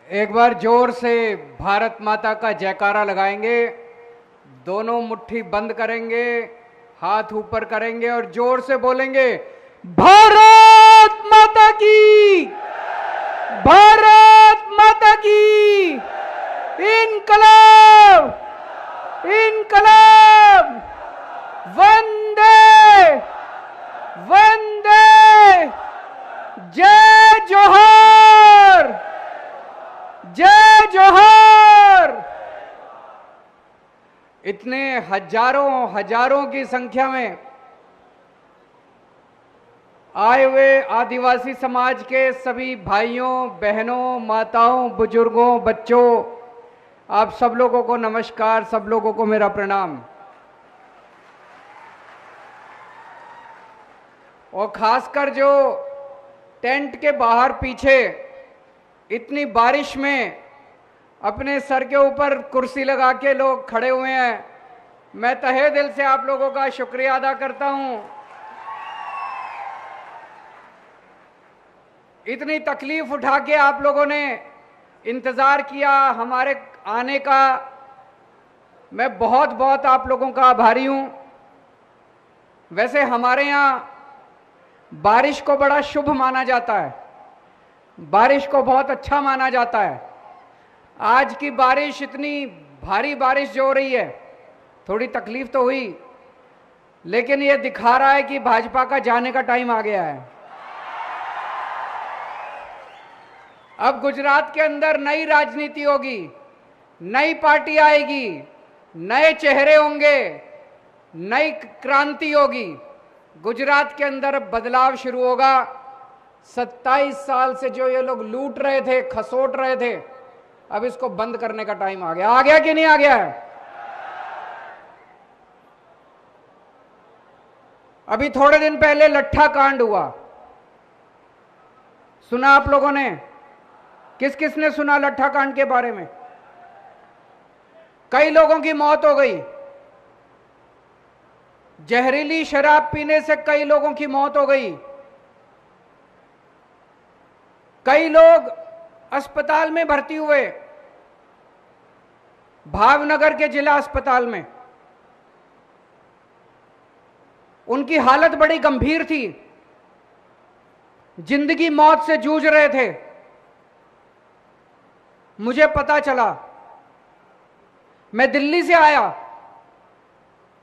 एक बार जोर से भारत माता का जयकारा लगाएंगे। दोनों मुट्ठी बंद करेंगे, हाथ ऊपर करेंगे और जोर से बोलेंगे, भारत माता की, भारत माता की, इनकलाब, इनकलाब, वंदे वंदे, जय जोहर, जय जोहर। इतने हजारों हजारों की संख्या में आए हुए आदिवासी समाज के सभी भाइयों बहनों, माताओं, बुजुर्गों, बच्चों, आप सब लोगों को नमस्कार, सब लोगों को मेरा प्रणाम। और खासकर जो टेंट के बाहर पीछे इतनी बारिश में अपने सर के ऊपर कुर्सी लगा के लोग खड़े हुए हैं, मैं तहे दिल से आप लोगों का शुक्रिया अदा करता हूं। इतनी तकलीफ उठा के आप लोगों ने इंतजार किया हमारे आने का, मैं बहुत बहुत आप लोगों का आभारी हूं। वैसे हमारे यहाँ बारिश को बड़ा शुभ माना जाता है, बारिश को बहुत अच्छा माना जाता है। आज की बारिश, इतनी भारी बारिश जो हो रही है, थोड़ी तकलीफ तो हुई, लेकिन ये दिखा रहा है कि भाजपा का जाने का टाइम आ गया है। अब गुजरात के अंदर नई राजनीति होगी, नई पार्टी आएगी, नए चेहरे होंगे, नई क्रांति होगी। गुजरात के अंदर बदलाव शुरू होगा। 27 साल से जो ये लोग लूट रहे थे, खसोट रहे थे, अब इसको बंद करने का टाइम आ गया। आ गया कि नहीं आ गया है? अभी थोड़े दिन पहले लट्ठा कांड हुआ, सुना आप लोगों ने? किस किस ने सुना लट्ठा कांड के बारे में? कई लोगों की मौत हो गई, जहरीली शराब पीने से कई लोगों की मौत हो गई, कई लोग अस्पताल में भर्ती हुए, भावनगर के जिला अस्पताल में। उनकी हालत बड़ी गंभीर थी, जिंदगी मौत से जूझ रहे थे। मुझे पता चला, मैं दिल्ली से आया,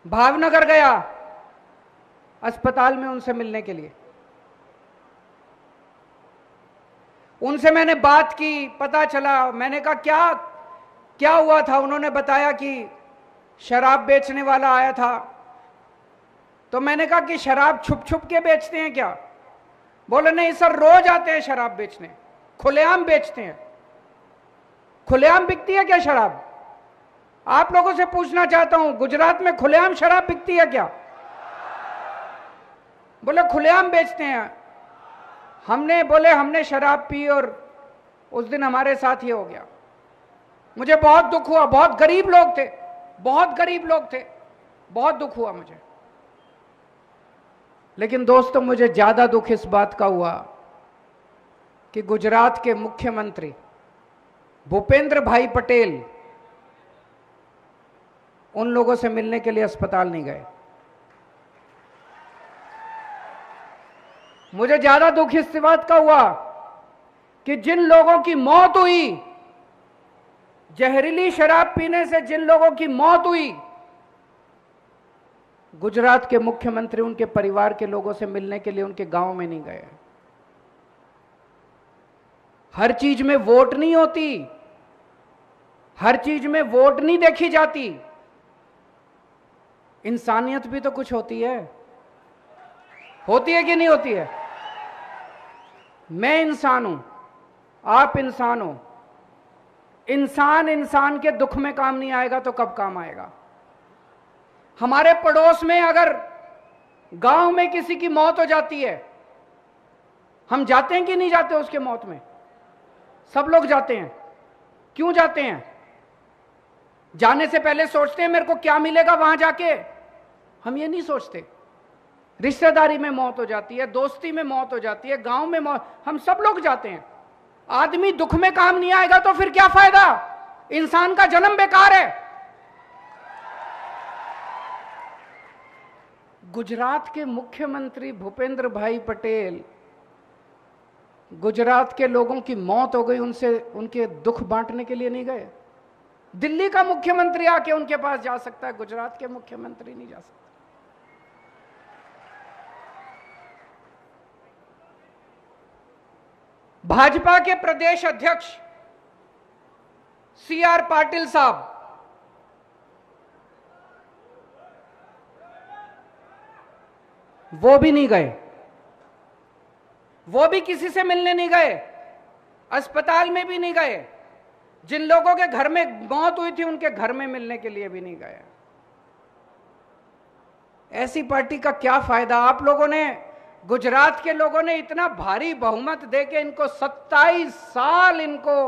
भावनगर गया अस्पताल में उनसे मिलने के लिए। उनसे मैंने बात की, पता चला, मैंने कहा क्या क्या हुआ था? उन्होंने बताया कि शराब बेचने वाला आया था। तो मैंने कहा कि शराब छुप छुप के बेचते हैं क्या? बोले नहीं सर, रोज आते हैं शराब बेचने, खुलेआम बेचते हैं। खुलेआम बिकती है क्या शराब? आप लोगों से पूछना चाहता हूं, गुजरात में खुलेआम शराब बिकती है क्या? बोले खुलेआम बेचते हैं। हमने शराब पी और उस दिन हमारे साथ ये हो गया। मुझे बहुत दुख हुआ, बहुत गरीब लोग थे, बहुत गरीब लोग थे, बहुत दुख हुआ मुझे। लेकिन दोस्तों, मुझे ज्यादा दुख इस बात का हुआ कि गुजरात के मुख्यमंत्री भूपेंद्र भाई पटेल उन लोगों से मिलने के लिए अस्पताल नहीं गए। मुझे ज्यादा दुख इस बात का हुआ कि जिन लोगों की मौत हुई, जहरीली शराब पीने से जिन लोगों की मौत हुई, गुजरात के मुख्यमंत्री उनके परिवार के लोगों से मिलने के लिए उनके गांव में नहीं गए। हर चीज में वोट नहीं होती, हर चीज में वोट नहीं देखी जाती, इंसानियत भी तो कुछ होती है। होती है कि नहीं होती है? मैं इंसान हूं, आप इंसान हो। इंसान इंसान के दुख में काम नहीं आएगा तो कब काम आएगा? हमारे पड़ोस में अगर गांव में किसी की मौत हो जाती है, हम जाते हैं कि नहीं जाते उसके मौत में? सब लोग जाते हैं। क्यों जाते हैं? जाने से पहले सोचते हैं मेरे को क्या मिलेगा वहां जाके? हम ये नहीं सोचते। रिश्तेदारी में मौत हो जाती है, दोस्ती में मौत हो जाती है, गांव में मौत, हम सब लोग जाते हैं। आदमी दुख में काम नहीं आएगा तो फिर क्या फायदा? इंसान का जन्म बेकार है। गुजरात के मुख्यमंत्री भूपेंद्र भाई पटेल, गुजरात के लोगों की मौत हो गई, उनसे उनके दुख बांटने के लिए नहीं गए। दिल्ली का मुख्यमंत्री आके उनके पास जा सकता है, गुजरात के मुख्यमंत्री नहीं जा सकता। भाजपा के प्रदेश अध्यक्ष CR पाटिल साहब, वो भी नहीं गए, वो भी किसी से मिलने नहीं गए, अस्पताल में भी नहीं गए, जिन लोगों के घर में मौत हुई थी उनके घर में मिलने के लिए भी नहीं गए। ऐसी पार्टी का क्या फायदा? आप लोगों ने, गुजरात के लोगों ने इतना भारी बहुमत देके इनको 27 साल इनको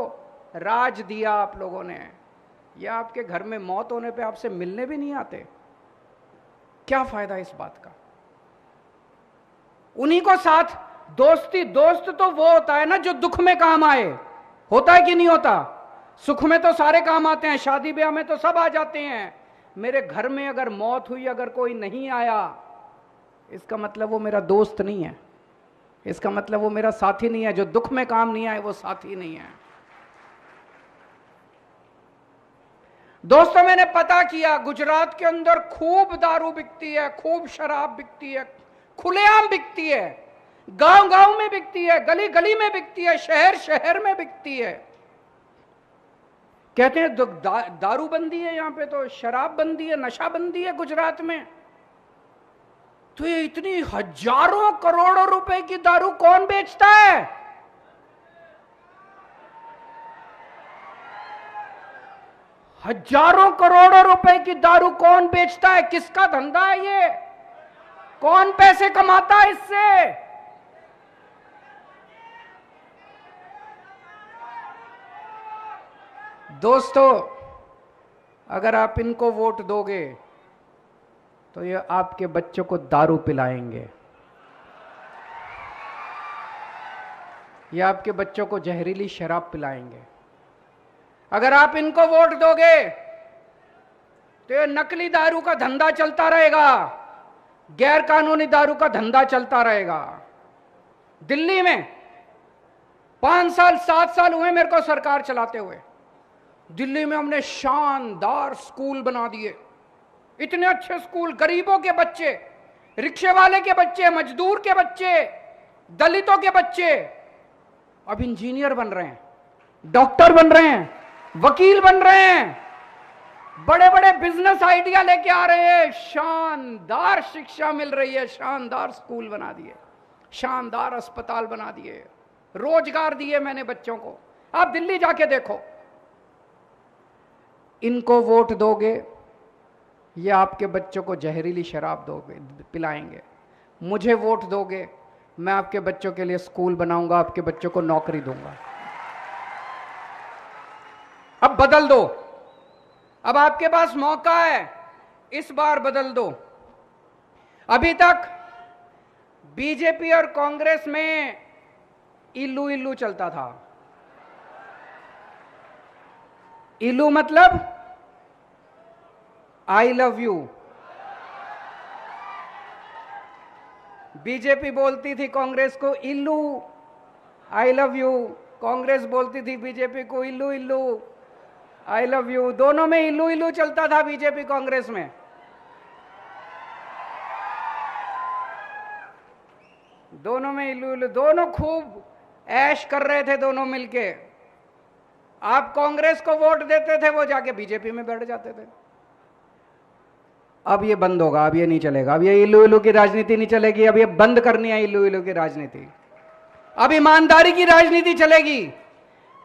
राज दिया आप लोगों ने, या आपके घर में मौत होने पे आपसे मिलने भी नहीं आते? क्या फायदा इस बात का? उन्हीं को साथ दोस्ती, दोस्त तो वो होता है ना जो दुख में काम आए, होता है कि नहीं होता? सुख में तो सारे काम आते हैं, शादी ब्याह में तो सब आ जाते हैं। मेरे घर में अगर मौत हुई, अगर कोई नहीं आया, इसका मतलब वो मेरा दोस्त नहीं है, इसका मतलब वो मेरा साथी नहीं है। जो दुख में काम नहीं आए वो साथी नहीं है। दोस्तों, मैंने पता किया, गुजरात के अंदर खूब दारू बिकती है, खूब शराब बिकती है, खुलेआम बिकती है, गांव गांव में बिकती है, गली गली में बिकती है, शहर शहर में बिकती है। कहते हैं दारू बंदी है, यहां पे तो शराब बंदी है, नशा बंदी है गुजरात में। तो ये इतनी हजारों करोड़ों रुपए की दारू कौन बेचता है? हजारों करोड़ों रुपए की दारू कौन बेचता है? किसका धंधा है ये? कौन पैसे कमाता है इससे? दोस्तों, अगर आप इनको वोट दोगे तो ये आपके बच्चों को दारू पिलाएंगे, ये आपके बच्चों को जहरीली शराब पिलाएंगे। अगर आप इनको वोट दोगे तो ये नकली दारू का धंधा चलता रहेगा, गैर कानूनी दारू का धंधा चलता रहेगा। दिल्ली में 5 साल 7 साल हुए मेरे को सरकार चलाते हुए। दिल्ली में हमने शानदार स्कूल बना दिए, इतने अच्छे स्कूल, गरीबों के बच्चे, रिक्शे वाले के बच्चे, मजदूर के बच्चे, दलितों के बच्चे अब इंजीनियर बन रहे हैं, डॉक्टर बन रहे हैं, वकील बन रहे हैं, बड़े बड़े बिजनेस आइडिया लेके आ रहे हैं। शानदार शिक्षा मिल रही है, शानदार स्कूल बना दिए, शानदार अस्पताल बना दिए, रोजगार दिए मैंने बच्चों को। आप दिल्ली जाके देखो। इनको वोट दोगे, ये आपके बच्चों को जहरीली शराब दोगे, पिलाएंगे। मुझे वोट दोगे, मैं आपके बच्चों के लिए स्कूल बनाऊंगा, आपके बच्चों को नौकरी दूंगा। अब बदल दो, अब आपके पास मौका है, इस बार बदल दो। अभी तक बीजेपी और कांग्रेस में इल्लू इल्लू चलता था। इल्लू मतलब आई लव यू। बीजेपी बोलती थी कांग्रेस को इल्लू आई लव यू, कांग्रेस बोलती थी बीजेपी को इल्लू इल्लू आई लव यू। दोनों में इल्लू इल्लू चलता था बीजेपी कांग्रेस में। दोनों में इल्लू इल्लू, दोनों खूब ऐश कर रहे थे दोनों मिलके। आप कांग्रेस को वोट देते थे, वो जाके बीजेपी में बैठ जाते थे। अब ये बंद होगा, अब ये नहीं चलेगा, अब ये इल्लू इल्लू की राजनीति नहीं चलेगी। अब ये बंद करनी है इल्लू इल्लू की राजनीति। अब ईमानदारी की राजनीति चलेगी।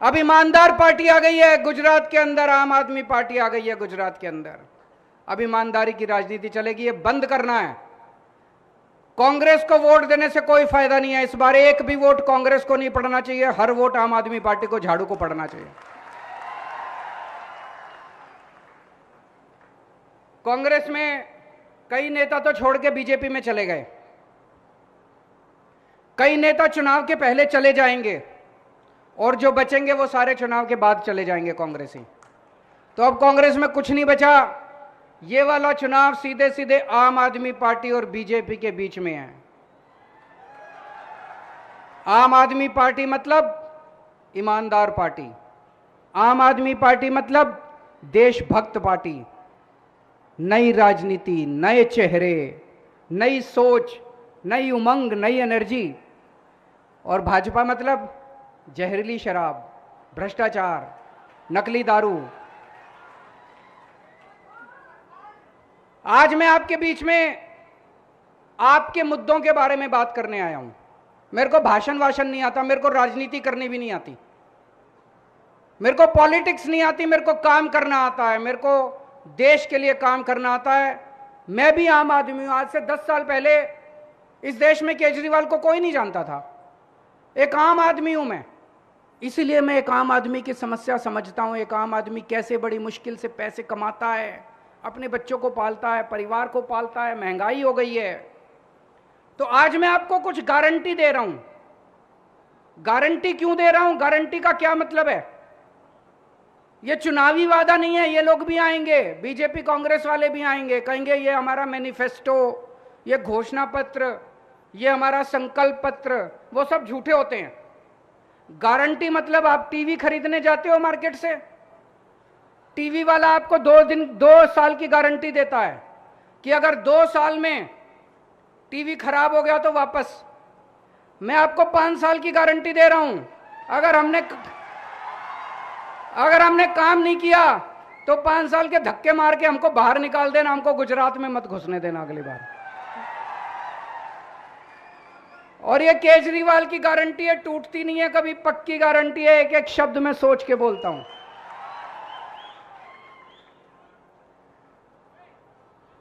अब ईमानदार पार्टी आ गई है गुजरात के अंदर, आम आदमी पार्टी आ गई है गुजरात के अंदर। अब ईमानदारी की राजनीति चलेगी, ये बंद करना है। कांग्रेस को वोट देने से कोई फायदा नहीं है। इस बार एक भी वोट कांग्रेस को नहीं पड़ना चाहिए, हर वोट आम आदमी पार्टी को, झाड़ू को पड़ना चाहिए। कांग्रेस में कई नेता तो छोड़ के बीजेपी में चले गए, कई नेता चुनाव के पहले चले जाएंगे। और जो बचेंगे वो सारे चुनाव के बाद चले जाएंगे कांग्रेसी। तो अब कांग्रेस में कुछ नहीं बचा। ये वाला चुनाव सीधे सीधे आम आदमी पार्टी और बीजेपी के बीच में है। आम आदमी पार्टी मतलब ईमानदार पार्टी, आम आदमी पार्टी मतलब देशभक्त पार्टी, नई राजनीति, नए चेहरे, नई सोच, नई उमंग, नई एनर्जी। और भाजपा मतलब जहरीली शराब, भ्रष्टाचार, नकली दारू। आज मैं आपके बीच में आपके मुद्दों के बारे में बात करने आया हूं। मेरे को भाषण वाषण नहीं आता, मेरे को राजनीति करनी भी नहीं आती, मेरे को पॉलिटिक्स नहीं आती, मेरे को काम करना आता है, मेरे को देश के लिए काम करना आता है। मैं भी आम आदमी हूं। आज से 10 साल पहले इस देश में केजरीवाल को कोई नहीं जानता था। एक आम आदमी हूं मैं, इसीलिए मैं एक आम आदमी की समस्या समझता हूं। एक आम आदमी कैसे बड़ी मुश्किल से पैसे कमाता है, अपने बच्चों को पालता है, परिवार को पालता है, महंगाई हो गई है। तो आज मैं आपको कुछ गारंटी दे रहा हूं। गारंटी क्यों दे रहा हूं? गारंटी का क्या मतलब है? ये चुनावी वादा नहीं है। ये लोग भी आएंगे, बीजेपी कांग्रेस वाले भी आएंगे, कहेंगे ये हमारा मैनिफेस्टो, ये घोषणा पत्र, ये हमारा संकल्प पत्र, वो सब झूठे होते हैं। गारंटी मतलब आप टीवी खरीदने जाते हो मार्केट से, टीवी वाला आपको 2 साल की गारंटी देता है कि अगर 2 साल में टीवी खराब हो गया तो वापस। मैं आपको 5 साल की गारंटी दे रहा हूं। अगर हमने काम नहीं किया तो 5 साल के धक्के मार के हमको बाहर निकाल देना, हमको गुजरात में मत घुसने देना अगली बार। और ये केजरीवाल की गारंटी है, टूटती नहीं है कभी, पक्की गारंटी है। एक एक शब्द में सोच के बोलता हूं।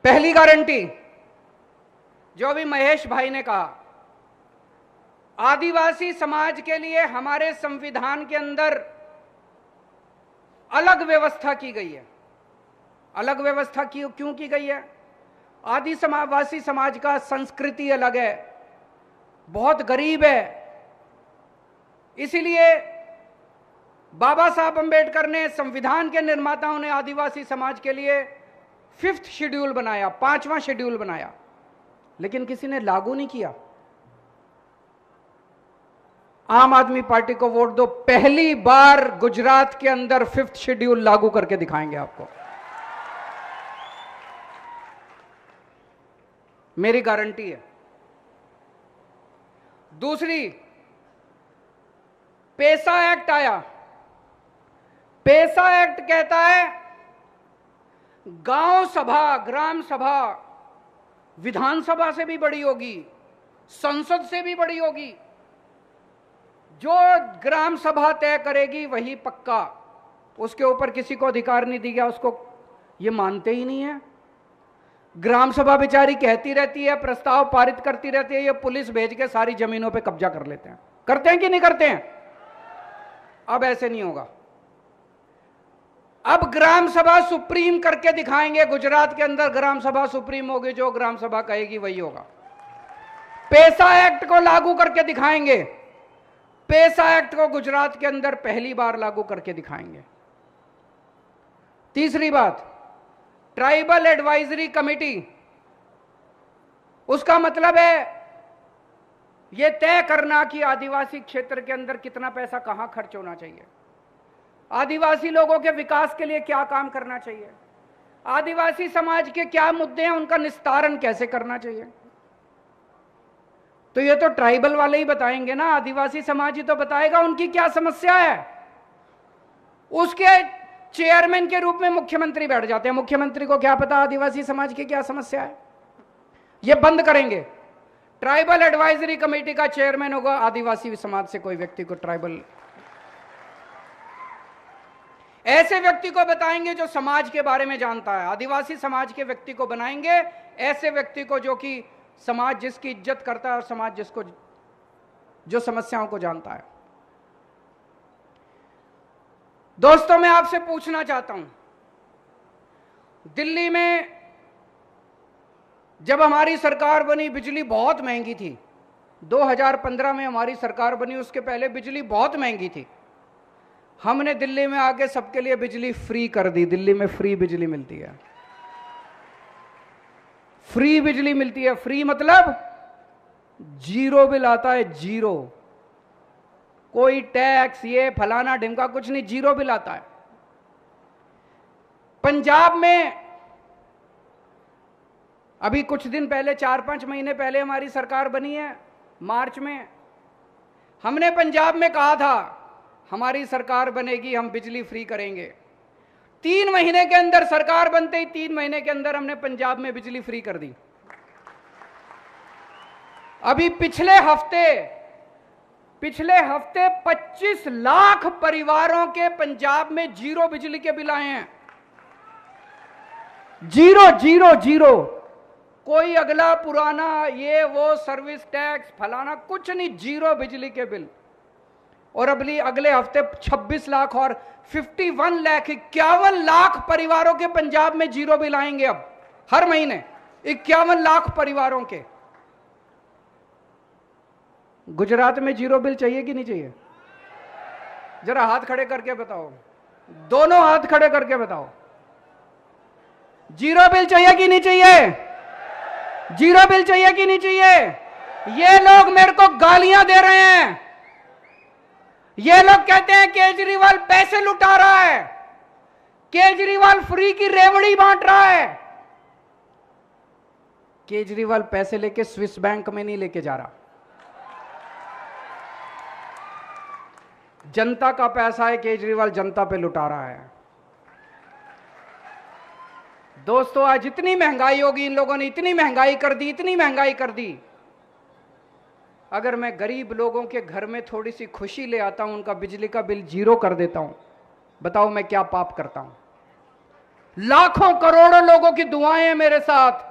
पहली गारंटी जो अभी महेश भाई ने कहा, आदिवासी समाज के लिए हमारे संविधान के अंदर अलग व्यवस्था की गई है। अलग व्यवस्था क्यों की गई है? आदिवासी समाज का संस्कृति अलग है, बहुत गरीब है। इसीलिए बाबा साहब अंबेडकर ने, संविधान के निर्माताओं ने आदिवासी समाज के लिए 5th शेड्यूल बनाया, 5वां शेड्यूल बनाया, लेकिन किसी ने लागू नहीं किया। आम आदमी पार्टी को वोट दो, पहली बार गुजरात के अंदर 5th शेड्यूल लागू करके दिखाएंगे आपको। मेरी गारंटी है। दूसरी, पेसा एक्ट आया। पेसा एक्ट कहता है गांव सभा, ग्राम सभा विधानसभा से भी बड़ी होगी, संसद से भी बड़ी होगी। जो ग्राम सभा तय करेगी वही पक्का, उसके ऊपर किसी को अधिकार नहीं दिया। उसको ये मानते ही नहीं है। ग्राम सभा बेचारी कहती रहती है, प्रस्ताव पारित करती रहती है, ये पुलिस भेज के सारी जमीनों पे कब्जा कर लेते हैं। करते हैं कि नहीं करते हैं? अब ऐसे नहीं होगा। अब ग्राम सभा सुप्रीम करके दिखाएंगे। गुजरात के अंदर ग्राम सभा सुप्रीम होगी, जो ग्राम सभा कहेगी वही होगा। पेसा एक्ट को लागू करके दिखाएंगे। पेसा एक्ट को गुजरात के अंदर पहली बार लागू करके दिखाएंगे। तीसरी बात, ट्राइबल एडवाइजरी कमेटी। उसका मतलब है यह तय करना कि आदिवासी क्षेत्र के अंदर कितना पैसा कहां खर्च होना चाहिए, आदिवासी लोगों के विकास के लिए क्या काम करना चाहिए, आदिवासी समाज के क्या मुद्दे हैं, उनका निस्तारण कैसे करना चाहिए। तो ये तो ट्राइबल वाले ही बताएंगे ना, आदिवासी समाज ही तो बताएगा उनकी क्या समस्या है। उसके चेयरमैन के रूप में मुख्यमंत्री बैठ जाते हैं। मुख्यमंत्री को क्या पता आदिवासी समाज की क्या समस्या है। ये बंद करेंगे। ट्राइबल एडवाइजरी कमेटी का चेयरमैन होगा आदिवासी समाज से कोई व्यक्ति को, ट्राइबल ऐसे व्यक्ति को बताएंगे जो समाज के बारे में जानता है। आदिवासी समाज के व्यक्ति को बनाएंगे, ऐसे व्यक्ति को जो कि समाज जिसकी इज्जत करता है और समाज जिसको जो समस्याओं को जानता है। दोस्तों, मैं आपसे पूछना चाहता हूं, दिल्ली में जब हमारी सरकार बनी बिजली बहुत महंगी थी। 2015 में हमारी सरकार बनी, उसके पहले बिजली बहुत महंगी थी। हमने दिल्ली में आके सबके लिए बिजली फ्री कर दी। दिल्ली में फ्री बिजली मिलती है, फ्री बिजली मिलती है। फ्री मतलब जीरो बिल आता है, जीरो, कोई टैक्स ये फलाना ढिमका कुछ नहीं, जीरो बिल आता है। पंजाब में अभी कुछ दिन पहले, 4-5 महीने पहले हमारी सरकार बनी है, मार्च में। हमने पंजाब में कहा था हमारी सरकार बनेगी, हम बिजली फ्री करेंगे। 3 महीने के अंदर सरकार बनते ही 3 महीने के अंदर हमने पंजाब में बिजली फ्री कर दी। अभी पिछले हफ्ते 25 लाख परिवारों के पंजाब में जीरो बिजली के बिल आए हैं। जीरो जीरो जीरो, कोई अगला पुराना ये वो सर्विस टैक्स फलाना कुछ नहीं, जीरो बिजली के बिल। और अगले हफ्ते 26 लाख और 51 लाख 51 लाख परिवारों के पंजाब में जीरो बिल आएंगे। अब हर महीने 51 लाख परिवारों के। गुजरात में जीरो बिल चाहिए कि नहीं चाहिए? जरा हाथ खड़े करके बताओ, दोनों हाथ खड़े करके बताओ, जीरो बिल चाहिए कि नहीं चाहिए? जीरो बिल चाहिए कि नहीं चाहिए? ये लोग मेरे को गालियां दे रहे हैं, ये लोग कहते हैं केजरीवाल पैसे लुटा रहा है, केजरीवाल फ्री की रेवड़ी बांट रहा है। केजरीवाल पैसे लेके स्विस बैंक में नहीं लेके जा रहा, जनता का पैसा है, केजरीवाल जनता पे लुटा रहा है। दोस्तों, आज इतनी महंगाई होगी, इन लोगों ने इतनी महंगाई कर दी, इतनी महंगाई कर दी। अगर मैं गरीब लोगों के घर में थोड़ी सी खुशी ले आता हूं, उनका बिजली का बिल जीरो कर देता हूं, बताओ मैं क्या पाप करता हूं? लाखों करोड़ों लोगों की दुआएं हैं मेरे साथ।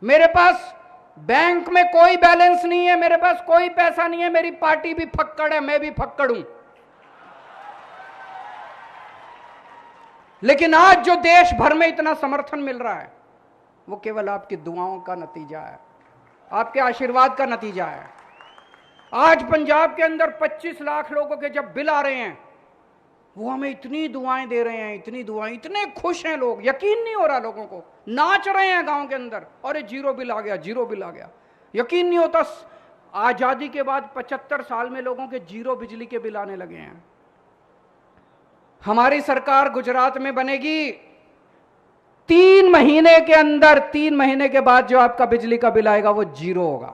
मेरे पास बैंक में कोई बैलेंस नहीं है, मेरे पास कोई पैसा नहीं है, मेरी पार्टी भी फक्कड़ है, मैं भी फक्कड़ हूं। लेकिन आज जो देश भर में इतना समर्थन मिल रहा है, वो केवल आपकी दुआओं का नतीजा है, आपके आशीर्वाद का नतीजा है। आज पंजाब के अंदर 25 लाख लोगों के जब बिल आ रहे हैं, वो हमें इतनी दुआएं दे रहे हैं, इतनी दुआएं, इतने खुश हैं लोग, यकीन नहीं हो रहा लोगों को, नाच रहे हैं गांव के अंदर, अरे जीरो बिल आ गया, जीरो बिल आ गया। यकीन नहीं होता, आजादी के बाद 75 साल में लोगों के जीरो बिजली के बिल आने लगे हैं। हमारी सरकार गुजरात में बनेगी, 3 महीने के अंदर, 3 महीने के बाद जो आपका बिजली का बिल आएगा वो जीरो होगा।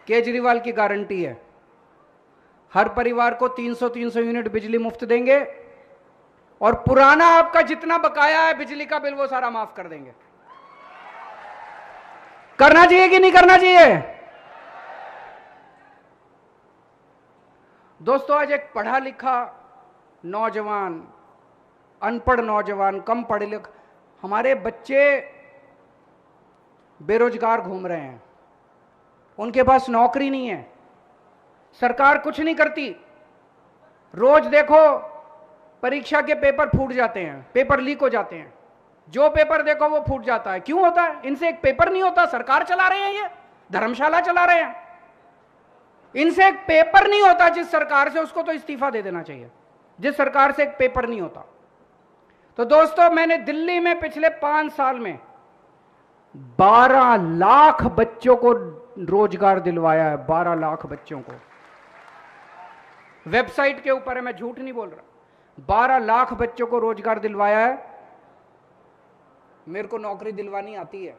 केजरीवाल की गारंटी है, हर परिवार को 300 यूनिट बिजली मुफ्त देंगे और पुराना आपका जितना बकाया है बिजली का बिल वो सारा माफ कर देंगे। करना चाहिए कि नहीं करना चाहिए? दोस्तों, आज एक पढ़ा लिखा नौजवान, अनपढ़ नौजवान, कम पढ़े लिखे, हमारे बच्चे बेरोजगार घूम रहे हैं, उनके पास नौकरी नहीं है, सरकार कुछ नहीं करती। रोज देखो परीक्षा के पेपर फूट जाते हैं, पेपर लीक हो जाते हैं, जो पेपर देखो वो फूट जाता है। क्यों होता है? इनसे एक पेपर नहीं होता, सरकार चला रहे हैं, ये धर्मशाला चला रहे हैं, इनसे एक पेपर नहीं होता। जिस सरकार से, उसको तो इस्तीफा दे देना चाहिए, जिस सरकार से एक पेपर नहीं होता। तो दोस्तों, मैंने दिल्ली में पिछले 5 साल में 12 लाख बच्चों को रोजगार दिलवाया है, 12 लाख बच्चों को। वेबसाइट के ऊपर है, मैं झूठ नहीं बोल रहा, 12 लाख बच्चों को रोजगार दिलवाया है। मेरे को नौकरी दिलवानी आती है,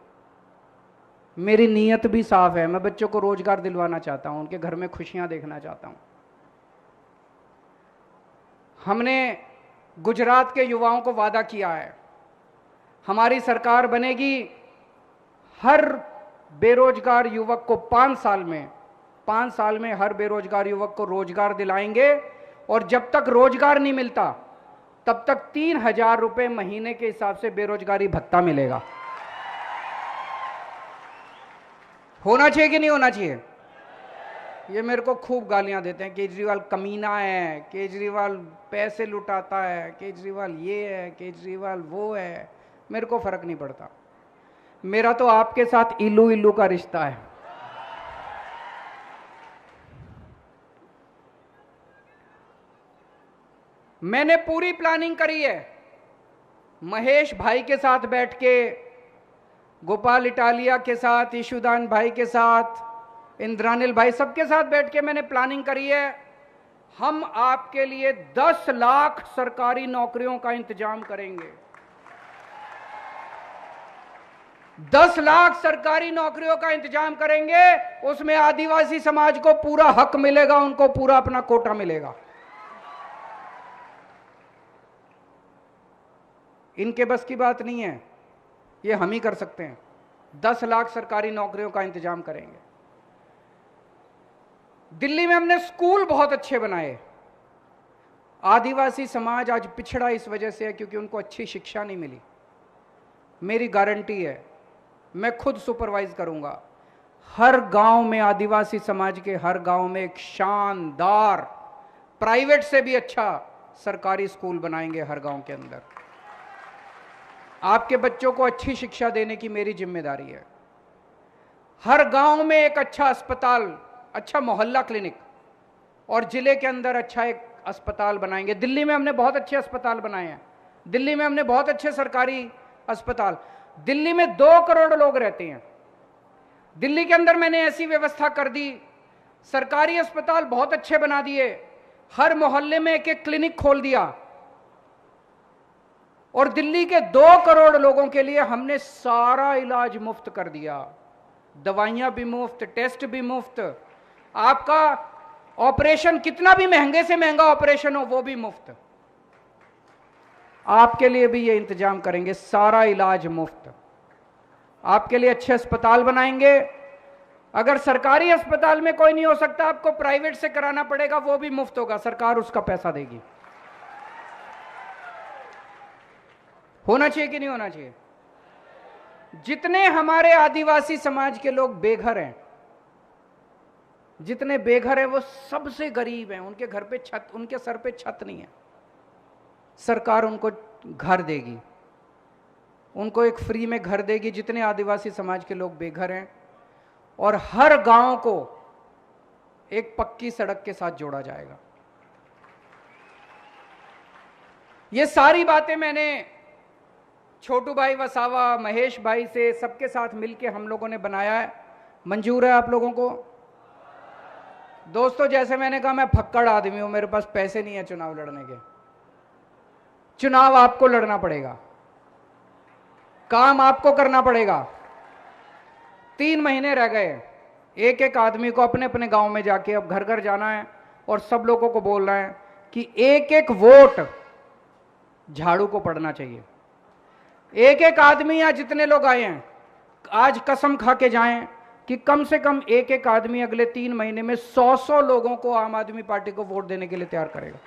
मेरी नीयत भी साफ है, मैं बच्चों को रोजगार दिलवाना चाहता हूं, उनके घर में खुशियां देखना चाहता हूं। हमने गुजरात के युवाओं को वादा किया है, हमारी सरकार बनेगी, हर बेरोजगार युवक को 5 साल में हर बेरोजगार युवक को रोजगार दिलाएंगे। और जब तक रोजगार नहीं मिलता तब तक 3,000 रुपए महीने के हिसाब से बेरोजगारी भत्ता मिलेगा। होना चाहिए कि नहीं होना चाहिए? ये मेरे को खूब गालियां देते हैं, केजरीवाल कमीना है, केजरीवाल पैसे लुटाता है, केजरीवाल ये है, केजरीवाल वो है। मेरे को फर्क नहीं पड़ता, मेरा तो आपके साथ इल्लू इल्लू का रिश्ता है। मैंने पूरी प्लानिंग करी है। महेश भाई के साथ बैठ के, गोपाल इटालिया के साथ, ईशुदान भाई के साथ, इंद्रानिल भाई, सबके साथ बैठ के मैंने प्लानिंग करी है। हम आपके लिए 10 लाख सरकारी नौकरियों का इंतजाम करेंगे। 10 लाख सरकारी नौकरियों का इंतजाम करेंगे। उसमें आदिवासी समाज को पूरा हक मिलेगा, उनको पूरा अपना कोटा मिलेगा। इनके बस की बात नहीं है, ये हम ही कर सकते हैं। 10 लाख सरकारी नौकरियों का इंतजाम करेंगे। दिल्ली में हमने स्कूल बहुत अच्छे बनाए। आदिवासी समाज आज पिछड़ा इस वजह से है क्योंकि उनको अच्छी शिक्षा नहीं मिली। मेरी गारंटी है, मैं खुद सुपरवाइज करूंगा, हर गांव में, आदिवासी समाज के हर गांव में एक शानदार, प्राइवेट से भी अच्छा सरकारी स्कूल बनाएंगे हर गांव के अंदर। आपके बच्चों को अच्छी शिक्षा देने की मेरी जिम्मेदारी है। हर गांव में एक अच्छा अस्पताल, अच्छा मोहल्ला क्लिनिक, और जिले के अंदर अच्छा एक अस्पताल बनाएंगे। दिल्ली में हमने बहुत अच्छे अस्पताल बनाए हैं। दिल्ली में हमने बहुत अच्छे सरकारी अस्पताल। दिल्ली में 2 करोड़ लोग रहते हैं। दिल्ली के अंदर मैंने ऐसी व्यवस्था कर दी, सरकारी अस्पताल बहुत अच्छे बना दिए, हर मोहल्ले में एक क्लिनिक खोल दिया, और दिल्ली के 2 करोड़ लोगों के लिए हमने सारा इलाज मुफ्त कर दिया। दवाइयां भी मुफ्त, टेस्ट भी मुफ्त, आपका ऑपरेशन कितना भी महंगे से महंगा ऑपरेशन हो वो भी मुफ्त। आपके लिए भी ये इंतजाम करेंगे, सारा इलाज मुफ्त। आपके लिए अच्छे अस्पताल बनाएंगे। अगर सरकारी अस्पताल में कोई नहीं हो सकता, आपको प्राइवेट से कराना पड़ेगा, वो भी मुफ्त होगा, सरकार उसका पैसा देगी। होना चाहिए कि नहीं होना चाहिए? जितने हमारे आदिवासी समाज के लोग बेघर हैं, जितने बेघर हैं वो सबसे गरीब हैं, उनके घर पे छत, उनके सर पे छत नहीं है, सरकार उनको घर देगी, उनको एक फ्री में घर देगी। जितने आदिवासी समाज के लोग बेघर हैं, और हर गांव को एक पक्की सड़क के साथ जोड़ा जाएगा। ये सारी बातें मैंने छोटू भाई वसावा, महेश भाई से, सबके साथ मिलके हम लोगों ने बनाया है। मंजूर है आप लोगों को? दोस्तों, जैसे मैंने कहा, मैं फक्कड़ आदमी हूं, मेरे पास पैसे नहीं है चुनाव लड़ने के। चुनाव आपको लड़ना पड़ेगा, काम आपको करना पड़ेगा। 3 महीने रह गए। एक एक आदमी को अपने अपने गांव में जाके अब घर घर जाना है और सब लोगों को बोलना है कि एक एक वोट झाड़ू को पड़ना चाहिए। एक एक आदमी, या जितने लोग आए हैं, आज कसम खा के जाएं कि कम से कम एक एक आदमी अगले 3 महीने में 100 लोगों को आम आदमी पार्टी को वोट देने के लिए तैयार करेगा।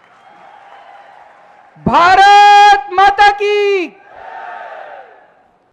भारत माता की